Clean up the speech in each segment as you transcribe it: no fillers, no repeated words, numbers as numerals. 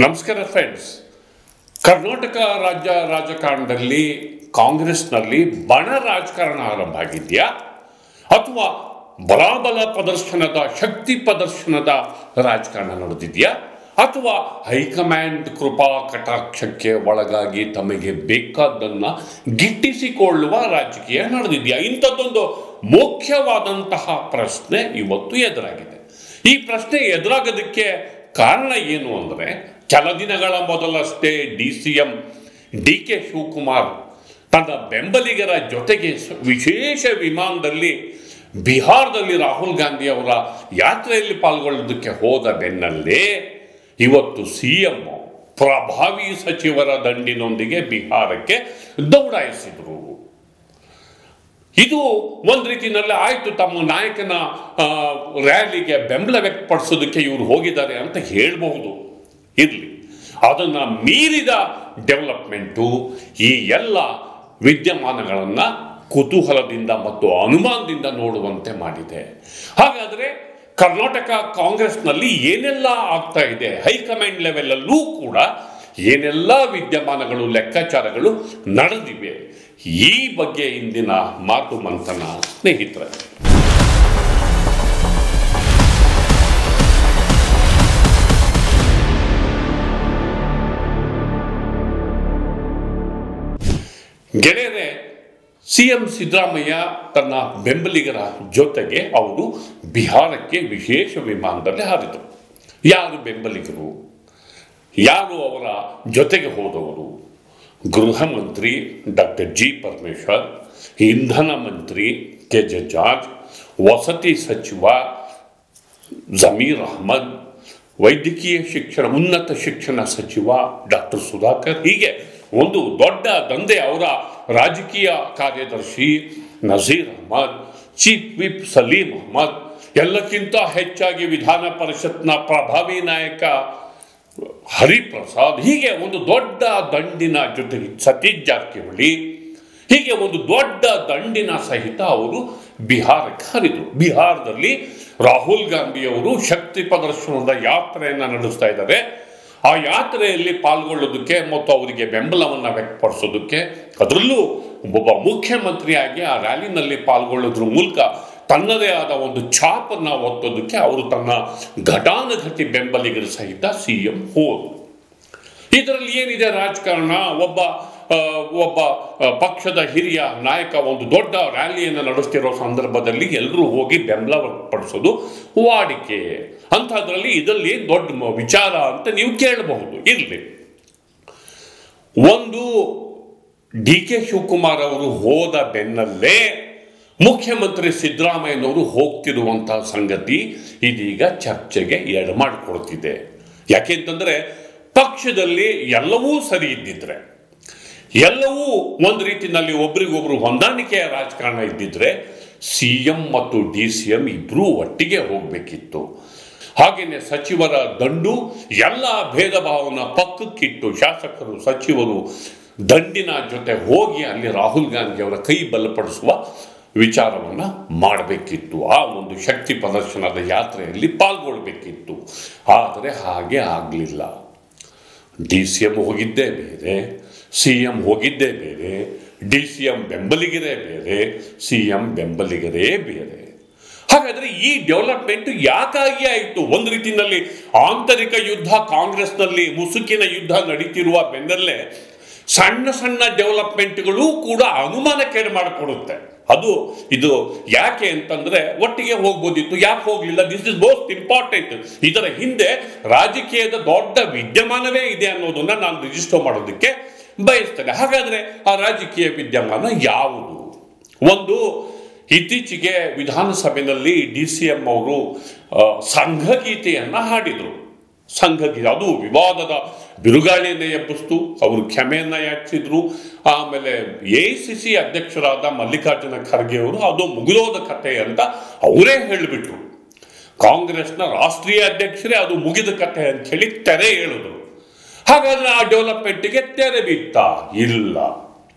ನಮಸ್ಕಾರ ಫ್ರೆಂಡ್ಸ್. ಕರ್ನಾಟಕ ರಾಜ್ಯ ರಾಜಕಾರಣದಲ್ಲಿ ಕಾಂಗ್ರೆಸ್ನಲ್ಲಿ ಬಣ ರಾಜಕಾರಣ ಆರಂಭ ಆಗಿದೆಯಾ ಅಥವಾ ಬಲಾಬಲ ಪ್ರದರ್ಶನದ ಶಕ್ತಿ ಪ್ರದರ್ಶನದ ರಾಜಕಾರಣ ನಡೆದಿದೆಯಾ ಅಥವಾ ಹೈಕಮಾಂಡ್ ಕೃಪಾ ಕಟಾಕ್ಷಕ್ಕೆ ಒಳಗಾಗಿ ತಮಗೆ ಬೇಕಾದ್ದನ್ನು ಗಿಟ್ಟಿಸಿಕೊಳ್ಳುವ ರಾಜಕೀಯ ನಡೆದಿದೆಯಾ? ಇಂಥದ್ದೊಂದು ಮುಖ್ಯವಾದಂತಹ ಪ್ರಶ್ನೆ ಇವತ್ತು ಎದುರಾಗಿದೆ. ಈ ಪ್ರಶ್ನೆ ಎದುರಾಗೋದಕ್ಕೆ ಕಾರಣ ಏನು ಅಂದರೆ, ಕೆಲ ದಿನಗಳ ಮೊದಲಷ್ಟೇ DCM DK ಶಿವಕುಮಾರ್ ತನ್ನ ಬೆಂಬಲಿಗರ ಜೊತೆಗೆ ವಿಶೇಷ ವಿಮಾನದಲ್ಲಿ ಬಿಹಾರದಲ್ಲಿ ರಾಹುಲ್ ಗಾಂಧಿ ಅವರ ಯಾತ್ರೆಯಲ್ಲಿ ಪಾಲ್ಗೊಳ್ಳೋದಕ್ಕೆ ಹೋದ ಬೆನ್ನಲ್ಲೇ ಇವತ್ತು CM ಪ್ರಭಾವಿ ಸಚಿವರ ದಂಡಿನೊಂದಿಗೆ ಬಿಹಾರಕ್ಕೆ ದೌಡಾಯಿಸಿದರು. ಇದು ಒಂದು ರೀತಿಯಲ್ಲಿ ಆಯಿತು, ತಮ್ಮ ನಾಯಕನ ರ್ಯಾಲಿಗೆ ಬೆಂಬಲ ವ್ಯಕ್ತಪಡಿಸೋದಕ್ಕೆ ಇವರು ಹೋಗಿದ್ದಾರೆ ಅಂತ ಹೇಳಬಹುದು. ಇರಲಿ, ಅದನ್ನು ಮೀರಿದ ಡೆವಲಪ್ಮೆಂಟು ಈ ಎಲ್ಲ ವಿದ್ಯಮಾನಗಳನ್ನು ಕುತೂಹಲದಿಂದ ಮತ್ತು ಅನುಮಾನದಿಂದ ನೋಡುವಂತೆ ಮಾಡಿದೆ. ಹಾಗಾದರೆ ಕರ್ನಾಟಕ ಕಾಂಗ್ರೆಸ್ನಲ್ಲಿ ಏನೆಲ್ಲ ಆಗ್ತಾ ಇದೆ, ಹೈಕಮಾಂಡ್ ಲೆವೆಲಲ್ಲೂ ಕೂಡ ಏನೆಲ್ಲ ವಿದ್ಯಮಾನಗಳು ಲೆಕ್ಕಾಚಾರಗಳು ನಡೆದಿವೆ, ಈ ಬಗ್ಗೆ ಇಂದಿನ ಮಾತು ಮಂಥನ ಸ್ನೇಹಿತರೆ. ಗೆಳೆಯರೆ, CM ಸಿದ್ದರಾಮಯ್ಯ ತನ್ನ ಬೆಂಬಲಿಗರ ಜೊತೆಗೆ ಅವರು ಬಿಹಾರಕ್ಕೆ ವಿಶೇಷ ವಿಮಾನದಲ್ಲಿ ಹಾರಿದರು. ಯಾರು ಬೆಂಬಲಿಗರು, ಯಾರು ಅವರ ಜೊತೆಗೆ ಹೋದವರು? ಗೃಹ ಮಂತ್ರಿ ಡಾಕ್ಟರ್ G. ಪರಮೇಶ್ವರ್, ಇಂಧನ ಮಂತ್ರಿ KJ ಜಾರ್ಜ್, ವಸತಿ ಸಚಿವ ಜಮೀರ್ ಅಹ್ಮದ್, ವೈದ್ಯಕೀಯ ಶಿಕ್ಷಣ ಉನ್ನತ ಶಿಕ್ಷಣ ಸಚಿವ ಡಾಕ್ಟರ್ ಸುಧಾಕರ್, ಹೀಗೆ ಒಂದು ದೊಡ್ಡ ದಂಧೆ. ಅವರ ರಾಜಕೀಯ ಕಾರ್ಯದರ್ಶಿ ನಜೀರ್ ಅಹ್ಮದ್, ಚೀಫ್ ವಿಪ್ ಸಲೀಂ ಅಹ್ಮದ್, ಎಲ್ಲಕ್ಕಿಂತ ಹೆಚ್ಚಾಗಿ ವಿಧಾನ ಪರಿಷತ್ನ ಪ್ರಭಾವಿ ನಾಯಕ ಹರಿಪ್ರಸಾದ್, ಹೀಗೆ ಒಂದು ದೊಡ್ಡ ದಂಡಿನ ಜೊತೆಗೆ ಸತೀಶ್ ಜಾರಕಿಹೊಳಿ, ಹೀಗೆ ಒಂದು ದೊಡ್ಡ ದಂಡಿನ ಸಹಿತ ಅವರು ಬಿಹಾರಕ್ಕೆ ಹರಿದರು. ಬಿಹಾರದಲ್ಲಿ ರಾಹುಲ್ ಗಾಂಧಿಯವರು ಶಕ್ತಿ ಪ್ರದರ್ಶನದ ಯಾತ್ರೆಯನ್ನು ನಡೆಸ್ತಾ ಇದ್ದಾರೆ. ಆ ಯಾತ್ರೆಯಲ್ಲಿ ಪಾಲ್ಗೊಳ್ಳೋದಕ್ಕೆ ಮತ್ತು ಅವರಿಗೆ ಬೆಂಬಲವನ್ನು ವ್ಯಕ್ತಪಡಿಸೋದಕ್ಕೆ, ಅದರಲ್ಲೂ ಒಬ್ಬ ಮುಖ್ಯಮಂತ್ರಿಯಾಗಿ ಆ ರ್ಯಾಲಿನಲ್ಲಿ ಪಾಲ್ಗೊಳ್ಳೋದ್ರ ಮೂಲಕ ತನ್ನದೇ ಆದ ಒಂದು ಛಾಪನ್ನು ಒತ್ತೋದಕ್ಕೆ ಅವರು ತನ್ನ ಘಟಾನುಘಟಿ ಬೆಂಬಲಿಗರ ಸಹಿತ CM ಹೋದರು. ಇದರಲ್ಲಿ ಏನಿದೆ ರಾಜಕಾರಣ? ಒಬ್ಬ ಪಕ್ಷದ ಹಿರಿಯ ನಾಯಕ ಒಂದು ದೊಡ್ಡ ರ್ಯಾಲಿಯನ್ನು ನಡೆಸ್ತಿರೋ ಸಂದರ್ಭದಲ್ಲಿ ಎಲ್ಲರೂ ಹೋಗಿ ಬೆಂಬಲ ವ್ಯಕ್ತಪಡಿಸೋದು ವಾಡಿಕೆ. ಅಂಥದ್ರಲ್ಲಿ ಇದರಲ್ಲಿ ದೊಡ್ಡ ವಿಚಾರ ಅಂತ ನೀವು ಕೇಳಬಹುದು. ಇರಲಿ, ಒಂದು DK ಶಿವಕುಮಾರ್ ಅವರು ಹೋದ ಬೆನ್ನಲ್ಲೇ ಮುಖ್ಯಮಂತ್ರಿ ಸಿದ್ದರಾಮಯ್ಯನವರು ಹೋಗ್ತಿರುವಂತಹ ಸಂಗತಿ ಇದೀಗ ಚರ್ಚೆಗೆ ಎಡಮಾಡಿಕೊಡ್ತಿದೆ. ಯಾಕೆಂತಂದರೆ, ಪಕ್ಷದಲ್ಲಿ ಎಲ್ಲವೂ ಸರಿ ಇದ್ದಿದ್ರೆ, ಎಲ್ಲವೂ ಒಂದು ರೀತಿಯಲ್ಲಿ ಒಬ್ರಿಗೊಬ್ರು ಹೊಂದಾಣಿಕೆಯ ರಾಜಕಾರಣ ಇದ್ದಿದ್ರೆ CM ಮತ್ತು DCM ಇಬ್ಬರೂ ಒಟ್ಟಿಗೆ ಹೋಗಬೇಕಿತ್ತು. ಹಾಗೆಯೇ ಸಚಿವರ ದಂಡು ಎಲ್ಲ ಭೇದ ಭಾವನ ಪಕ್ಕಕ್ಕಿಟ್ಟು ಶಾಸಕರು ಸಚಿವರು ದಂಡಿನ ಜೊತೆ ಹೋಗಿ ಅಲ್ಲಿ ರಾಹುಲ್ ಗಾಂಧಿ ಅವರ ಕೈ ಬಲಪಡಿಸುವ ವಿಚಾರವನ್ನು ಮಾಡಬೇಕಿತ್ತು. ಆ ಒಂದು ಶಕ್ತಿ ಪ್ರದರ್ಶನದ ಯಾತ್ರೆಯಲ್ಲಿ ಪಾಲ್ಗೊಳ್ಬೇಕಿತ್ತು. ಆದರೆ ಹಾಗೆ ಆಗಲಿಲ್ಲ. DCM ಹೋಗಿದ್ದೇ ಬೇರೆ, CM ಹೋಗಿದ್ದೇ ಬೇರೆ, DCM ಬೆಂಬಲಿಗರೇ ಬೇರೆ, CM ಬೆಂಬಲಿಗರೇ ಬೇರೆ. ಹಾಗಾದರೆ ಈ ಡೆವಲಪ್ಮೆಂಟ್ ಯಾಕಾಗಿ ಆಯಿತು? ಒಂದು ರೀತಿಯಲ್ಲಿ ಆಂತರಿಕ ಯುದ್ಧ ಕಾಂಗ್ರೆಸ್ನಲ್ಲಿ ಮುಸುಕಿನ ಯುದ್ಧ ನಡೀತಿರುವ ಬೆನ್ನಲ್ಲೇ ಸಣ್ಣ ಸಣ್ಣ ಡೆವಲಪ್ಮೆಂಟ್ಗಳು ಕೂಡ ಅನುಮಾನಕ್ಕೇಡು ಮಾಡಿಕೊಡುತ್ತೆ. ಇದು ಯಾಕೆ ಅಂತಂದ್ರೆ, ಒಟ್ಟಿಗೆ ಹೋಗ್ಬೋದಿತ್ತು, ಯಾಕೆ ಹೋಗಲಿಲ್ಲ? This is most important. ಇದರ ಹಿಂದೆ ರಾಜಕೀಯದ ದೊಡ್ಡ ವಿದ್ಯಮಾನವೇ ಇದೆ ಅನ್ನೋದನ್ನ ನಾನು ರಿಜಿಸ್ಟರ್ ಮಾಡೋದಕ್ಕೆ ಬಯಸ್ತೇನೆ. ಹಾಗಾದ್ರೆ ಆ ರಾಜಕೀಯ ವಿದ್ಯಮಾನ ಯಾವುದು? ಒಂದು, ಇತ್ತೀಚೆಗೆ ವಿಧಾನಸಭೆಯಲ್ಲಿ DCM ಅವರು ಸಂಘಗೀತೆಯನ್ನು ಹಾಡಿದರು. ಸಂಘಗೀತೆ ಅದು ವಿವಾದದ ಬಿರುಗಾಳಿಯನ್ನೇ ಎಬ್ಬಿಸ್ತು. ಅವರು ಕ್ಷಮೆಯನ್ನು ಯಾಚಿಸಿದ್ರು. ಆಮೇಲೆ AICC ಅಧ್ಯಕ್ಷರಾದ ಮಲ್ಲಿಕಾರ್ಜುನ ಖರ್ಗೆ ಅವರು ಅದು ಮುಗಿದೋದ ಕಥೆ ಅಂತ ಅವರೇ ಹೇಳಿಬಿಟ್ರು. ಕಾಂಗ್ರೆಸ್ನ ರಾಷ್ಟ್ರೀಯ ಅಧ್ಯಕ್ಷರೇ ಅದು ಮುಗಿದ ಕಥೆ ಅಂತ ಹೇಳಿ ತೆರೆ ಹೇಳಿದ್ರು. ಹಾಗಾದ್ರೆ ಆ ಡೆವಲಪ್ಮೆಂಟ್ಗೆ ತೆರೆ ಬಿತ್ತ? ಇಲ್ಲ.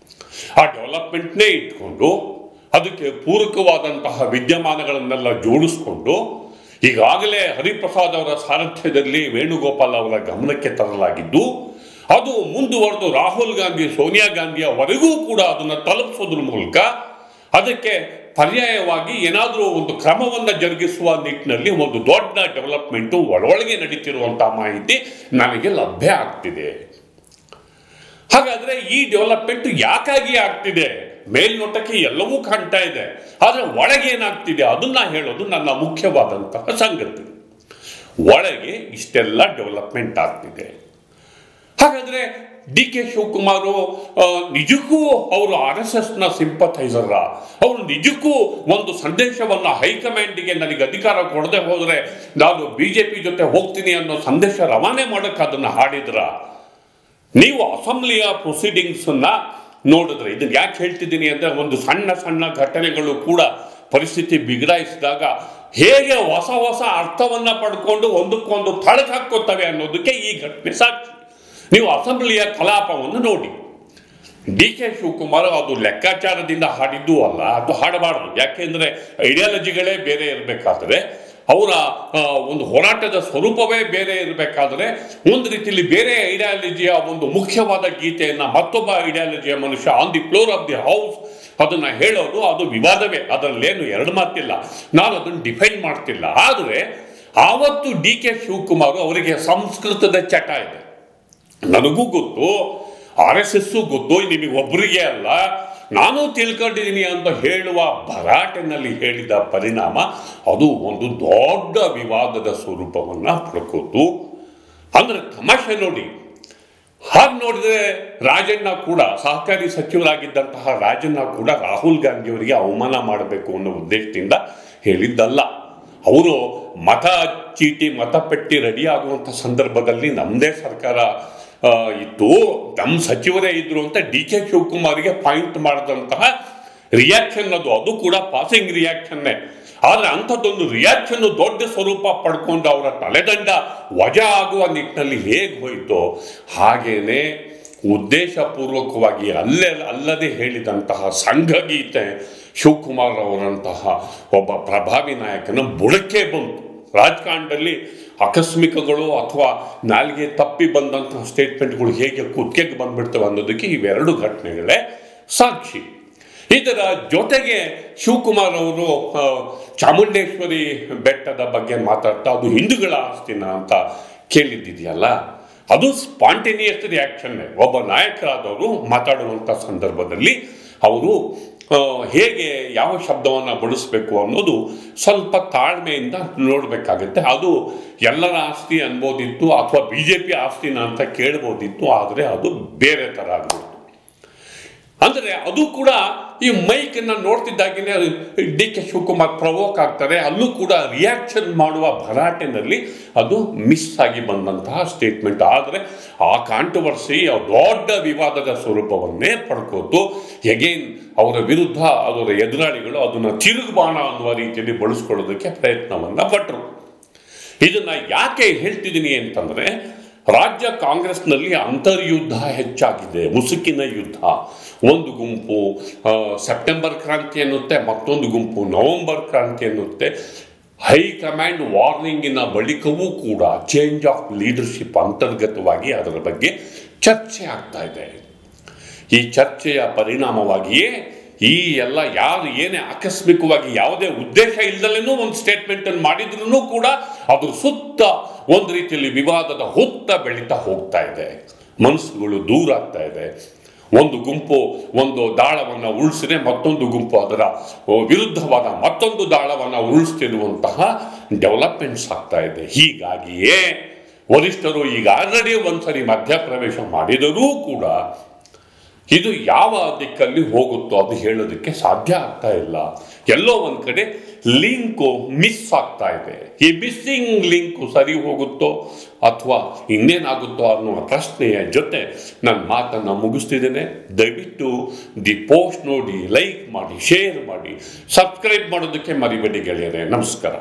ಆ ಡೆವಲಪ್ಮೆಂಟ್ನೇ ಇಟ್ಕೊಂಡು ಅದಕ್ಕೆ ಪೂರಕವಾದಂತಹ ವಿದ್ಯಮಾನಗಳನ್ನೆಲ್ಲ ಜೋಡಿಸ್ಕೊಂಡು ಈಗಾಗಲೇ ಹರಿಪ್ರಸಾದ್ ಅವರ ಸಾರಥ್ಯದಲ್ಲಿ ವೇಣುಗೋಪಾಲ್ ಅವರ ಗಮನಕ್ಕೆ ತರಲಾಗಿದ್ದು, ಅದು ಮುಂದುವರೆದು ರಾಹುಲ್ ಗಾಂಧಿ, ಸೋನಿಯಾ ಗಾಂಧಿಯವರೆಗೂ ಕೂಡ ಅದನ್ನು ತಲುಪಿಸೋದ್ರ ಮೂಲಕ ಅದಕ್ಕೆ ಪರ್ಯಾಯವಾಗಿ ಏನಾದರೂ ಒಂದು ಕ್ರಮವನ್ನು ಜರುಗಿಸುವ ನಿಟ್ಟಿನಲ್ಲಿ ಒಂದು ದೊಡ್ಡ ಡೆವಲಪ್ಮೆಂಟು ಒಳೊಳಗೆ ನಡೀತಿರುವಂತಹ ಮಾಹಿತಿ ನನಗೆ ಲಭ್ಯ ಆಗ್ತಿದೆ. ಹಾಗಾದ್ರೆ ಈ ಡೆವಲಪ್ಮೆಂಟ್ ಯಾಕಾಗಿ ಆಗ್ತಿದೆ? ಮೇಲ್ನೋಟಕ್ಕೆ ಎಲ್ಲವೂ ಕಾಣ್ತಾ ಇದೆ, ಆದರೆ ಒಳಗೆ ಏನಾಗ್ತಿದೆ ಅದನ್ನ ಹೇಳೋದು ನನ್ನ ಮುಖ್ಯವಾದಂತಹ ಸಂಗತಿ. ಒಳಗೆ ಇಷ್ಟೆಲ್ಲ ಡೆವಲಪ್ಮೆಂಟ್ ಆಗ್ತಿದೆ. ಹಾಗಾದ್ರೆ ಡಿ ಕೆ ಶಿವಕುಮಾರ್ ನಿಜಕ್ಕೂ ಅವರು RSSನ ಸಿಂಪಥೈಸರ? ಅವರು ನಿಜಕ್ಕೂ ಒಂದು ಸಂದೇಶವನ್ನು ಹೈಕಮಾಂಡ್ಗೆ ನನಗೆ ಅಧಿಕಾರ ಕೊಡದೆ ಹೋದರೆ ನಾನು BJP ಜೊತೆ ಹೋಗ್ತೀನಿ ಅನ್ನೋ ಸಂದೇಶ ರವಾನೆ ಮಾಡೋಕೆ ಅದನ್ನು ಹಾಡಿದ್ರ? ನೀವು ಅಸೆಂಬ್ಲಿಯ ಪ್ರೊಸೀಡಿಂಗ್ಸನ್ನು ನೋಡಿದ್ರೆ, ಇದನ್ನು ಯಾಕೆ ಹೇಳ್ತಿದ್ದೀನಿ ಅಂದರೆ, ಒಂದು ಸಣ್ಣ ಸಣ್ಣ ಘಟನೆಗಳು ಕೂಡ ಪರಿಸ್ಥಿತಿ ಬಿಗಡಾಯಿಸಿದಾಗ ಹೇಗೆ ಹೊಸ ಹೊಸ ಅರ್ಥವನ್ನು ಪಡ್ಕೊಂಡು ಒಂದಕ್ಕೊಂದು ತಳಕು ಹಾಕೋತವೆ ಅನ್ನೋದಕ್ಕೆ ಈ ಘಟನೆ ಸಾಕ್ಷಿ. ನೀವು ಅಸೆಂಬ್ಲಿಯ ಕಲಾಪವನ್ನು ನೋಡಿ. ಡಿ ಕೆ ಶಿವಕುಮಾರ್ ಅದು ಲೆಕ್ಕಾಚಾರದಿಂದ ಹಾಡಿದ್ದೂ ಅಲ್ಲ, ಅದು ಹಾಡಬಾರ್ದು. ಯಾಕೆಂದರೆ ಐಡಿಯಾಲಜಿಗಳೇ ಬೇರೆ ಇರಬೇಕಾದ್ರೆ, ಅವರ ಒಂದು ಹೋರಾಟದ ಸ್ವರೂಪವೇ ಬೇರೆ ಇರಬೇಕಾದ್ರೆ, ಒಂದು ರೀತಿಯಲ್ಲಿ ಬೇರೆ ಐಡಿಯಾಲಜಿಯ ಒಂದು ಮುಖ್ಯವಾದ ಗೀತೆಯನ್ನು ಮತ್ತೊಬ್ಬ ಐಡಿಯಾಲಜಿಯ ಮನುಷ್ಯ on the floor of the house ಅದನ್ನು ಹೇಳೋದು ಅದು ವಿವಾದವೇ, ಅದರಲ್ಲೇನು ಎರಡು ಮಾತಿಲ್ಲ. ನಾನು ಅದನ್ನು ಡಿಫೈನ್ ಮಾಡ್ತಿಲ್ಲ. ಆದರೆ ಆವತ್ತು ಡಿ ಕೆ ಶಿವಕುಮಾರ್ ಅವರಿಗೆ ಸಂಸ್ಕೃತದ ಚಟ ಇದೆ. ನನಗೂ ಗೊತ್ತು, RSS ಗೊತ್ತು, ನಿಮಗೆ ಒಬ್ಬರಿಗೆ ಅಲ್ಲ, ನಾನು ತಿಳ್ಕೊಂಡಿದ್ದೀನಿ ಅಂತ ಹೇಳುವ ಭರಾಟೆನಲ್ಲಿ ಹೇಳಿದ ಪರಿಣಾಮ ಅದು ಒಂದು ದೊಡ್ಡ ವಿವಾದದ ಸ್ವರೂಪವನ್ನು ಪಡ್ಕೋತು. ಅಂದರೆ ತಮಾಷೆ ನೋಡಿ. ಹಾಗೆ ನೋಡಿದ್ರೆ ರಾಜಣ್ಣ ಕೂಡ, ಸಹಕಾರಿ ಸಚಿವರಾಗಿದ್ದಂತಹ ರಾಜಣ್ಣ ಕೂಡ ರಾಹುಲ್ ಗಾಂಧಿಯವರಿಗೆ ಅವಮಾನ ಮಾಡಬೇಕು ಅನ್ನೋ ಉದ್ದೇಶದಿಂದ ಹೇಳಿದ್ದಲ್ಲ. ಅವರು ಮತ ಚೀಟಿ, ಮತಪೆಟ್ಟಿ ರೆಡಿ ಆಗುವಂಥ ಸಂದರ್ಭದಲ್ಲಿ ನಮ್ಮದೇ ಸರ್ಕಾರ ಇತ್ತು, ನಮ್ಮ ಸಚಿವರೇ ಇದ್ರು ಅಂತ ಡಿ ಕೆ ಶಿವಕುಮಾರ್ಗೆ ಪಾಯಿಂಟ್ ಮಾಡಿದಂತಹ ರಿಯಾಕ್ಷನ್ ಅದು ಕೂಡ ಪಾಸಿಂಗ್ ರಿಯಾಕ್ಷನ್ನೇ. ಆದರೆ ಅಂಥದ್ದೊಂದು ರಿಯಾಕ್ಷನ್ ದೊಡ್ಡ ಸ್ವರೂಪ ಪಡ್ಕೊಂಡು ಅವರ ತಲೆದಂಡ ವಜಾ ಆಗುವ ನಿಟ್ಟಿನಲ್ಲಿ ಹೇಗೆ ಹೋಯಿತೋ ಹಾಗೇನೆ ಉದ್ದೇಶಪೂರ್ವಕವಾಗಿ ಅಲ್ಲದೆ ಹೇಳಿದಂತಹ ಸಂಘಗೀತೆ ಶಿವಕುಮಾರ್ ಅವರಂತಹ ಒಬ್ಬ ಪ್ರಭಾವಿ ನಾಯಕನ ಬುಡಕ್ಕೆ ಬಂತು. ರಾಜಕಾರಣದಲ್ಲಿ ಆಕಸ್ಮಿಕಗಳು ಅಥವಾ ನಾಲ್ಗೆ ತಪ್ಪಿ ಬಂದಂತಹ ಸ್ಟೇಟ್ಮೆಂಟ್ಗಳು ಹೇಗೆ ಕುತ್ತಿಗೆಗೆ ಬಂದ್ಬಿಡ್ತವೆ ಅನ್ನೋದಕ್ಕೆ ಇವೆರಡು ಘಟನೆಗಳೇ ಸಾಕ್ಷಿ. ಇದರ ಜೊತೆಗೆ ಶಿವಕುಮಾರ್ ಅವರು ಚಾಮುಂಡೇಶ್ವರಿ ಬೆಟ್ಟದ ಬಗ್ಗೆ ಮಾತಾಡ್ತಾ ಅದು ಹಿಂದೂಗಳ ಆಸ್ತಿನ ಅಂತ ಕೇಳಿದ್ದಿದೆಯಲ್ಲ, ಅದು ಸ್ಪಾಂಟೇನಿಯಸ್ ರಿಯಾಕ್ಷನ್ನೇ. ಒಬ್ಬ ನಾಯಕರಾದವರು ಮಾತಾಡುವಂಥ ಸಂದರ್ಭದಲ್ಲಿ ಅವರು ಹೇಗೆ ಯಾವ ಶಬ್ದವನ್ನು ಬಳಸಬೇಕು ಅನ್ನೋದು ಸ್ವಲ್ಪ ತಾಳ್ಮೆಯಿಂದ ನೋಡಬೇಕಾಗತ್ತೆ. ಅದು ಎಲ್ಲರ ಆಸ್ತಿ ಅನ್ಬೋದಿತ್ತು ಅಥವಾ BJP ಆಸ್ತಿನ ಅಂತ ಕೇಳ್ಬೋದಿತ್ತು, ಆದರೆ ಅದು ಬೇರೆ ಥರ ಆಗ್ಬಿಡ್ತು. ಅಂದರೆ ಅದು ಕೂಡ ಈ ಮೈಕನ್ನು ನೋಡ್ತಿದ್ದಾಗಲೇ ಡಿ ಕೆ ಶಿವಕುಮಾರ್ ಪ್ರವೋಕ್ ಆಗ್ತಾರೆ. ಅಲ್ಲೂ ಕೂಡ ರಿಯಾಕ್ಷನ್ ಮಾಡುವ ಭರಾಟೆನಲ್ಲಿ ಅದು ಮಿಸ್ ಆಗಿ ಬಂದಂತಹ ಸ್ಟೇಟ್ಮೆಂಟ್. ಆದರೆ ಆ ಕಾಂಟ್ರವರ್ಸಿ ದೊಡ್ಡ ವಿವಾದದ ಸ್ವರೂಪವನ್ನೇ ಪಡ್ಕೋತು. ಎಗೇನ್ ಅವರ ವಿರುದ್ಧ ಅವರ ಎದುರಾಳಿಗಳು ಅದನ್ನು ತಿರುಗುಬಾಣ ಅನ್ನುವ ರೀತಿಯಲ್ಲಿ ಬಳಸ್ಕೊಳ್ಳೋದಕ್ಕೆ ಪ್ರಯತ್ನವನ್ನು ಪಟ್ಟರು. ಇದನ್ನು ಯಾಕೆ ಹೇಳ್ತಿದ್ದೀನಿ ಅಂತಂದರೆ, ರಾಜ್ಯ ಕಾಂಗ್ರೆಸ್ನಲ್ಲಿ ಅಂತರ್ಯುದ್ಧ ಹೆಚ್ಚಾಗಿದೆ, ಮುಸುಕಿನ ಯುದ್ಧ. ಒಂದು ಗುಂಪು ಸೆಪ್ಟೆಂಬರ್ ಕ್ರಾಂತಿ ಎನ್ನುತ್ತೆ, ಮತ್ತೊಂದು ಗುಂಪು ನವೆಂಬರ್ ಕ್ರಾಂತಿ ಎನ್ನುತ್ತೆ. ಹೈಕಮಾಂಡ್ ವಾರ್ನಿಂಗಿನ ಬಳಿಕವೂ ಕೂಡ ಚೇಂಜ್ ಆಫ್ ಲೀಡರ್ಶಿಪ್ ಅಂತರ್ಗತವಾಗಿ ಅದರ ಬಗ್ಗೆ ಚರ್ಚೆ ಆಗ್ತಾ ಇದೆ. ಈ ಚರ್ಚೆಯ ಪರಿಣಾಮವಾಗಿಯೇ ಈ ಎಲ್ಲ ಯಾರು ಏನೇ ಆಕಸ್ಮಿಕವಾಗಿ ಯಾವುದೇ ಉದ್ದೇಶ ಇಲ್ಲದಲೇನೂ ಒಂದು ಸ್ಟೇಟ್ಮೆಂಟನ್ನು ಮಾಡಿದ್ರೂ ಕೂಡ ಅದ್ರ ಸುತ್ತ ಒಂದು ರೀತಿಯಲ್ಲಿ ವಿವಾದದ ಹುತ್ತ ಬೆಳೀತಾ ಹೋಗ್ತಾ ಇದೆ. ಮನಸ್ಸುಗಳು ದೂರ ಆಗ್ತಾ ಇದೆ. ಒಂದು ಗುಂಪು ಒಂದು ದಾಳವನ್ನು ಉರುಳಿಸಿದ್ರೆ ಮತ್ತೊಂದು ಗುಂಪು ಅದರ ವಿರುದ್ಧವಾದ ಮತ್ತೊಂದು ದಾಳವನ್ನು ಉರುಳಿಸ್ತಿರುವಂತಹ ಡೆವಲಪ್ಮೆಂಟ್ಸ್ ಆಗ್ತಾ ಇದೆ. ಹೀಗಾಗಿಯೇ ವರಿಷ್ಠರು ಈಗ ಆಲ್ರೆಡಿ ಒಂದ್ಸರಿ ಮಧ್ಯಪ್ರವೇಶ ಮಾಡಿದರೂ ಕೂಡ ಇದು ಯಾವ ದಿಕ್ಕಲ್ಲಿ ಹೋಗುತ್ತೋ ಅದು ಹೇಳೋದಕ್ಕೆ ಸಾಧ್ಯ ಆಗ್ತಾ ಇಲ್ಲ. ಎಲ್ಲೋ ಒಂದು ಕಡೆ ಲಿಂಕು ಮಿಸ್ ಆಗ್ತಾ ಇದೆ. ಈ ಮಿಸ್ಸಿಂಗ್ ಲಿಂಕು ಸರಿ ಹೋಗುತ್ತೋ ಅಥವಾ ಇನ್ನೇನಾಗುತ್ತೋ ಅನ್ನುವ ಪ್ರಶ್ನೆಯ ಜೊತೆ ನನ್ನ ಮಾತನ್ನು ಮುಗಿಸ್ತಿದ್ದೇನೆ. ದಯವಿಟ್ಟು ದಿ ಪೋಸ್ಟ್ ನೋಡಿ, ಲೈಕ್ ಮಾಡಿ, ಶೇರ್ ಮಾಡಿ, ಸಬ್ಸ್ಕ್ರೈಬ್ ಮಾಡೋದಕ್ಕೆ ಮರಿಬೇಡಿ ಗೆಳೆಯರೇ. ನಮಸ್ಕಾರ.